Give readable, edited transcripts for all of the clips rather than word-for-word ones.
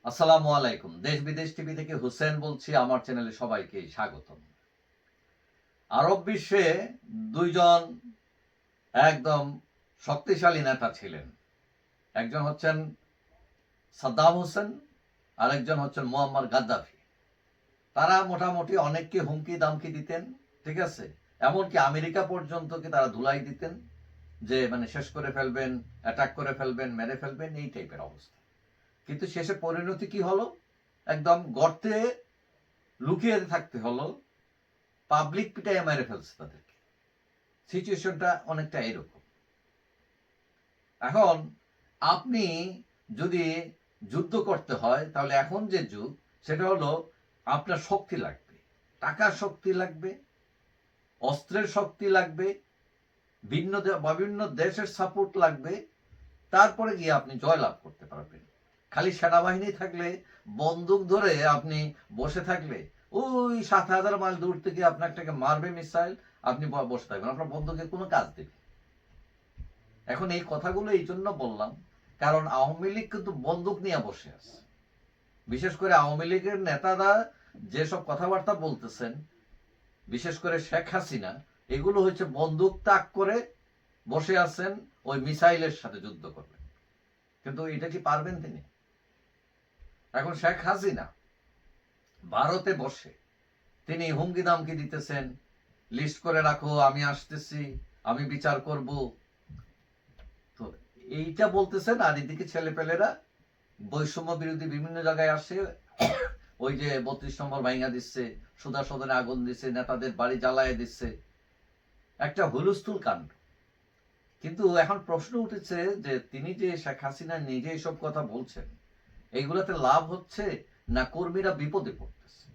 আসসালামু আলাইকুম। দেশ বিদেশ টিভি থেকে হুসেন বলছি। আমার চ্যানেলে সবাইকে স্বাগতম। আরব বিশ্বে ২ জন একদম শক্তিশালী নেতা ছিলেন। একজন হচ্ছেন সাদ্দাম হোসেন, আরেকজন হচ্ছেন মুয়াম্মার গাদ্দাফি। তারা মোটামুটি অনেককে হুমকি-দামকি দিতেন। ঠিক আছে? এমনকি আমেরিকা পর্যন্তকে তারা ধুলাই দিতেন যে মানে শেষ করে ফেলবেন, অ্যাটাক করে ফেলবেন, মেরে ফেলবেন এই টাইপের অবস্থা। কিন্তু শেষে পরিণতি কি হলো? একদম গর্তে লুকিয়ে থাকতে হলো। পাবলিক পিটাইয়া মেরে ফেলছে তাদেরকে। সিচুয়েশনটা অনেকটা এরকম। এখন আপনি যদি যুদ্ধ করতে হয় তাহলে এখন যে যুগ সেটা হলো আপনার শক্তি লাগবে, টাকার শক্তি লাগবে, অস্ত্রের শক্তি লাগবে, বিভিন্ন দেশের সাপোর্ট লাগবে। তারপরে গিয়ে আপনি জয়লাভ করতে পারবেন। খালি সেনাবাহিনী থাকলে, বন্দুক ধরে আপনি বসে থাকলে ওই ৭,০০০ মাইল দূর থেকে আপনাকে মারবে মিসাইল, আপনি বসে থাকবেন, আপনার বন্দুকের কোনো কাজ দেবে। এখন এই কথাগুলো এই জন্য বললাম, কারণ আওয়ামী লীগ কিন্তু বন্দুক নিয়ে বসে আছে। বিশেষ করে আওয়ামী লীগের নেতারা যেসব কথাবার্তা বলতেছেন, বিশেষ করে শেখ হাসিনা, এগুলো হচ্ছে বন্দুক তাক করে বসে আছেন ওই মিসাইলের সাথে যুদ্ধ করবেন। কিন্তু এটা কি পারবেন তিনি? এখন শেখ হাসিনা ভারতে বসে তিনি হুমকি দামকি দিতেছেন, লিস্ট করে রাখো, আমি আসতেছি, আমি বিচার করব। তো এইটা বলতেছেন, আর এদিকে ছেলেপেলেরা বৈষম্য বিরোধী বিভিন্ন জায়গায় আসে, ওই যে ৩২ নম্বর ভাইঙ্গা দিচ্ছে, সুধা সদনে আগুন দিচ্ছে, নেতাদের বাড়ি জ্বালায় দিচ্ছে, একটা হুলস্থুল কাণ্ড। কিন্তু এখন প্রশ্ন উঠেছে যে তিনি যে শেখ হাসিনা নিজে এসব কথা বলছেন, এইগুলাতে লাভ হচ্ছে না কর্মীরা বিপদে পড়তেছে?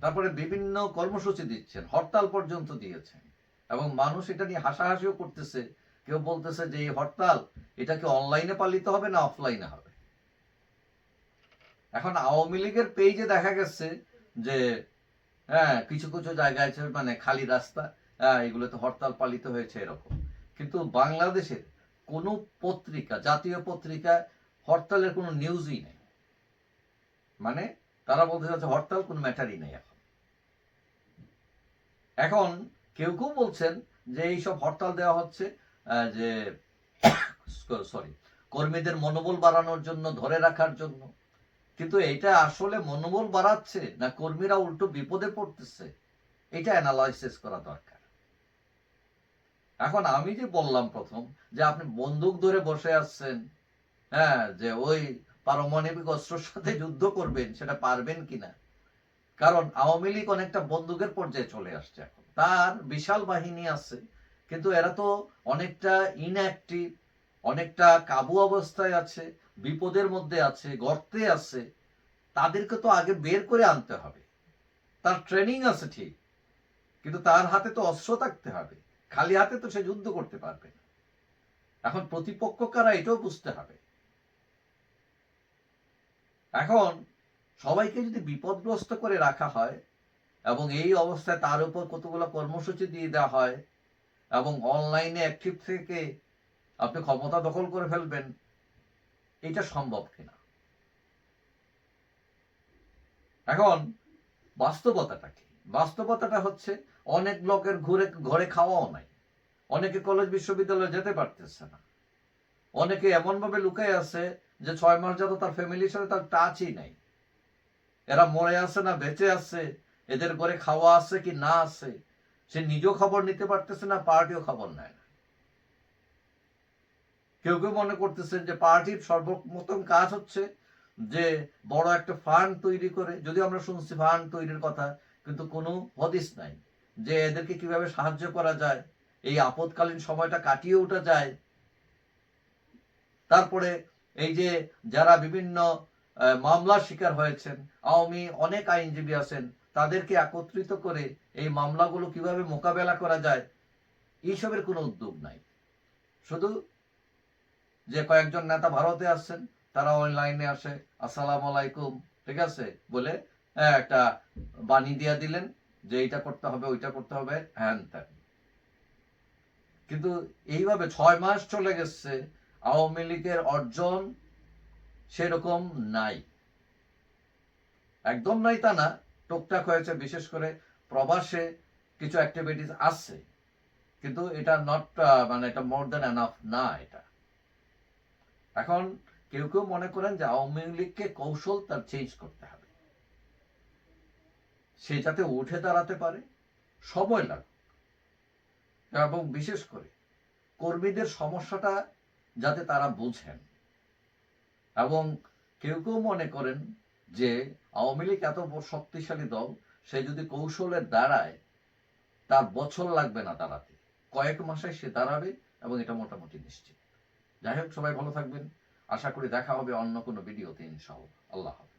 তারপরে বিভিন্ন কর্মসূচি দিচ্ছেন, হরতাল পর্যন্ত দিয়েছেন, এবং মানুষ এটা নিয়ে হাসাহাসিও করতেছে। কেউ বলতেছে যে এই হরতাল এটা কি অনলাইনে পালিত হবে না অফলাইনে হবে? এখন আওয়ামী লীগের পেজে দেখা গেছে যে হ্যাঁ, কিছু কিছু জায়গায় মানে খালি রাস্তা, এগুলোতে হরতাল পালিত হয়েছে এরকম। কিন্তু বাংলাদেশের কোন পত্রিকা, জাতীয় পত্রিকা হরতালের কোনো নিউজই নেই। মানে তারা বলতে চাচ্ছে হরতাল কোনো ম্যাটারই নেই এখন। এখন কেউ কেউ বলছেন যে এইসব হরতাল দেওয়া হচ্ছে যে সরি, কর্মীদের মনোবল বাড়ানোর জন্য, ধরে রাখার জন্য। কিন্তু এটা আসলে মনোবল বাড়াচ্ছে না কর্মীরা উল্টো বিপদে পড়তেছে, এটা অ্যানালাইসিস করা দরকার। এখন আমি যে বললাম প্রথম যে আপনি বন্দুক ধরে বসে আছেন, হ্যাঁ, যে ওই পারমাণবিক অস্ত্রের সাথে যুদ্ধ করবেন, সেটা পারবেন কিনা? কারণ আওয়ামী লীগ অনেকটা বন্দুকের পর্যায়ে চলে আসছে এখন। তার বিশাল বাহিনী আছে, কিন্তু এরা তো অনেকটা ইনঅ্যাক্টিভ, অনেকটা কাবু অবস্থায় আছে, বিপদের মধ্যে আছে, গর্তে আছে। তাদেরকে তো আগে বের করে আনতে হবে। তার ট্রেনিং আছে ঠিক, কিন্তু তার হাতে তো অস্ত্র থাকতে হবে। খালি হাতে তো সে যুদ্ধ করতে পারবে না। এখন প্রতিপক্ষ কারা এটাও বুঝতে হবে। এখন সবাইকে যদি বিপদগ্রস্ত করে রাখা হয় এবং এই অবস্থায় তার উপর কতগুলো কর্মসূচি দিয়ে দেওয়া হয় এবং অনলাইনে অ্যাক্টিভ থেকে আপনি ক্ষমতা দখল করে ফেলবেন, এটা সম্ভব কিনা? এখন বাস্তবতাটা কি? বাস্তবতাটা হচ্ছে অনেক লোকের ঘরে খাওয়াও নাই, অনেকে কলেজ বিশ্ববিদ্যালয়ে যেতে পারতেছে না, অনেকে এমন ভাবে লুকায় আছে যে ৬ মাস যাবত তার ফ্যামিলির সাথে তার টাচই নাই। এরা মরে আছে না বেঁচে আছে, এদের ঘরে খাওয়া আছে কি না আছে, সে নিজেও খবর নিতে পারতেছে না, পার্টিও খবর নেয় না। কেউ কেউ মনে করতেছেন যে পার্টির সর্বপ্রথম কাজ হচ্ছে যে বড় একটা ফান্ড তৈরি করে, যদিও আমরা শুনছি ফান্ড তৈরির কথা, কিন্তু কোনো হদিস নাই যে এদেরকে কিভাবে সাহায্য করা যায়, এই আপদকালীন সময়টা কাটিয়ে ওঠা যায়। তারপরে এই যে যারা বিভিন্ন মামলার শিকার হয়েছেন, আওয়ামী অনেক আইনজীবী আছেন, তাদেরকে একত্রিত করে এই মামলাগুলো কিভাবে মোকাবেলা করা যায়, এইসবের কোনো উদ্যোগ নাই। শুধু যে কয়েকজন নেতা ভারতে আসছেন, তারা অনলাইনে আসে, আসসালাম আলাইকুম, ঠিক আছে বলে একটা বাণী দিয়া দিলেন যে এইটা করতে হবে, ওইটা করতে হবে, হ্যান ত্যান। কিন্তু এইভাবে ৬ মাস চলে গেছে, আওয়ামী লীগের অর্জন সেরকম নাই। একদম নাই তা না, টুকটাক হয়েছে, বিশেষ করে প্রবাসে কিছু অ্যাক্টিভিটিস আসছে, কিন্তু এটা নট মানে এটা মোর দ্যান এনাফ না। এটা এখন কেউ কেউ মনে করেন যে আওয়ামী লীগকে কৌশল তার চেঞ্জ করতে হবে, সে যাতে উঠে দাঁড়াতে পারে, সময় লাগুক, এবং বিশেষ করে কর্মীদের সমস্যাটা যাতে তারা বুঝেন। এবং কেউ কেউ মনে করেন যে আওয়ামী লীগ এত শক্তিশালী দল, সে যদি কৌশলে দাঁড়ায় তার বছর লাগবে না দাঁড়াতে, কয়েক মাসে সে দাঁড়াবে, এবং এটা মোটামুটি নিশ্চিত। যাই হোক, সবাই ভালো থাকবেন, আশা করি দেখা হবে অন্য কোনো ভিডিওতে ইনশাআল্লাহ। আল্লাহ হাফেজ।